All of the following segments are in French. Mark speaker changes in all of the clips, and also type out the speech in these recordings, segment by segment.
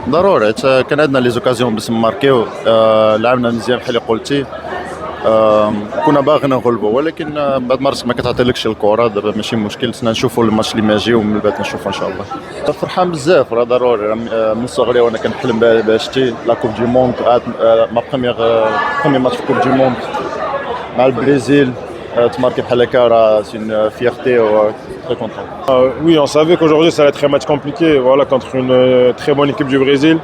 Speaker 1: ضروري كان عندنا لي زوكازيون باش نماركيو. لعبنا مزيان بحال اللي قلتي. كنا باغيين نغلبوا ولكن بعد مرات ما كتعطيلكش الكره. دابا ماشي مشكل، تسنى نشوفوا الماتش اللي ما يجي ومن بعد نشوفوا ان شاء الله. فرحان بزاف، راه ضروري. من صغري وانا كنحلم بها شتي لا كوب دي موند. ما بروميير ماتش في كوب دي موند مع البرازيل. تماركي بحال هكا راه سي اون فيرتي و très content.
Speaker 2: Oui, on savait qu'aujourd'hui ça allait être un match compliqué, voilà, contre une très bonne équipe du Brésil.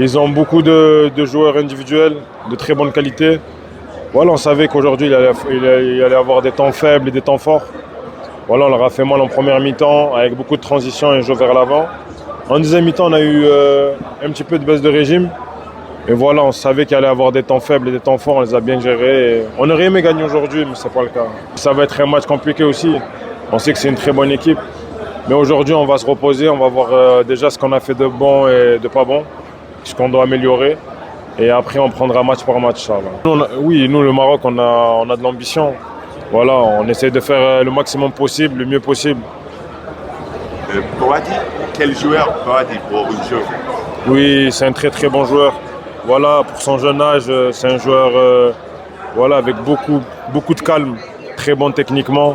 Speaker 2: Ils ont beaucoup de joueurs individuels de très bonne qualité. Voilà, on savait qu'aujourd'hui il allait avoir des temps faibles et des temps forts. Voilà, on leur a fait mal en première mi-temps avec beaucoup de transitions et jeu vers l'avant. En deuxième mi-temps, on a eu un petit peu de baisse de régime. Et voilà, on savait qu'il allait avoir des temps faibles et des temps forts, on les a bien gérés. Et on aurait aimé gagner aujourd'hui, mais ce n'est pas le cas. Ça va être un match compliqué aussi. On sait que c'est une très bonne équipe. Mais aujourd'hui, on va se reposer, on va voir déjà ce qu'on a fait de bon et de pas bon, ce qu'on doit améliorer. Et après, on prendra match par match. Oui, nous, le Maroc, on a de l'ambition. Voilà, on essaie de faire le maximum possible, le mieux possible.
Speaker 3: Bouhaddi, quel joueur Bouhaddi pour une jeu?
Speaker 2: Oui, c'est un très très bon joueur. Voilà, pour son jeune âge, c'est un joueur voilà, avec beaucoup de calme, très bon techniquement.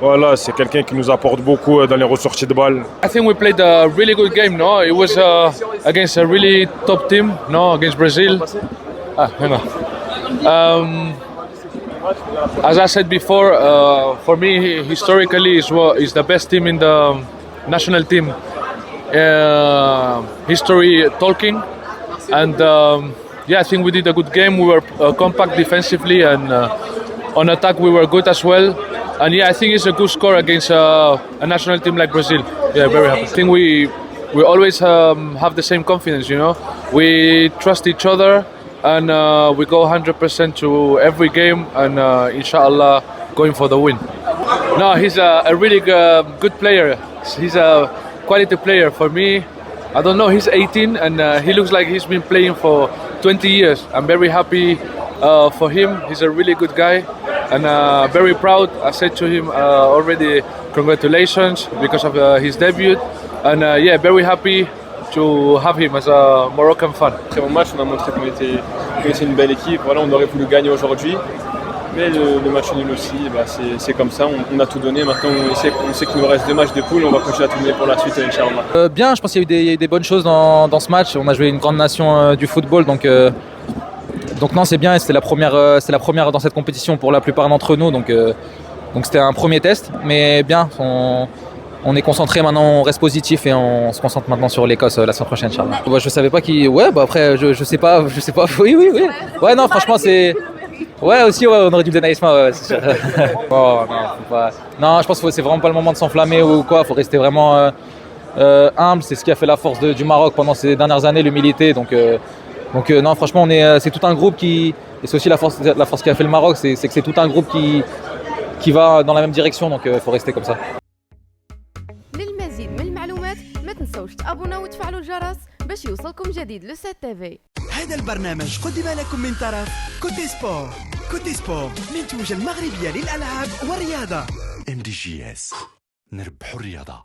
Speaker 2: Voilà, c'est quelqu'un qui nous apporte beaucoup dans les ressorties de balles.
Speaker 4: I think we played a really good game, no? It was against a really top team, no? Against Brazil. Hang on. As I said before, for me, historically, is the best team in the national team. History talking. And yeah, I think we did a good game. We were compact defensively, and on attack we were good as well. And yeah, I think it's a good score against a national team like Brazil. Yeah, very happy. I think we always have the same confidence, you know. We trust each other, and we go 100% to every game, and inshallah going for the win. No, he's a really good player. He's a quality player for me. I don't know, he's 18 and he looks like he's been playing for 20 years. I'm very happy for him. He's a really good guy and very proud. I said to him already congratulations because of his debut. And yeah, very happy to have him as a Moroccan fan.
Speaker 5: Très bon match, on a montré qu'on était une belle équipe. Voilà, on aurait voulu gagner aujourd'hui. Mais le match nul aussi, bah c'est comme ça, on a tout donné. Maintenant, on sait qu'il nous reste 2 matchs de poule, on va continuer à tout donner pour la suite, Inch'Allah.
Speaker 6: Bien, je pense qu'il y a eu des bonnes choses dans ce match. On a joué une grande nation du football, donc non, c'est bien. C'est la première dans cette compétition pour la plupart d'entre nous, donc c'était un premier test, mais bien. On est concentré maintenant, on reste positif et on se concentre maintenant sur l'Écosse la semaine prochaine, Inch'Allah. Bah, je savais pas qui. Ouais, bah après, je sais pas. Oui. Ouais, non, franchement, c'est. Ouais, aussi, ouais, on aurait dû le donner à Isma, ouais, c'est sûr. Oh, non, faut pas... Non, je pense que c'est vraiment pas le moment de s'enflammer ou quoi. Faut rester vraiment humble. C'est ce qui a fait la force du Maroc pendant ces dernières années, l'humilité. Donc non, franchement, c'est tout un groupe qui. Et c'est aussi la force qui a fait le Maroc, c'est que c'est tout un groupe qui va dans la même direction. Donc faut rester comme ça.
Speaker 7: للمزيد من المعلومات ما تنسوش تابوناو وتفعلوا الجرس باش يوصلكم جديد لو سات تيفي.
Speaker 8: هذا البرنامج قدم لكم من طرف كوتي سبور. كوتي سبور منتوجة المغربية للألعاب والرياضة. MDGS نربحوا الرياضة.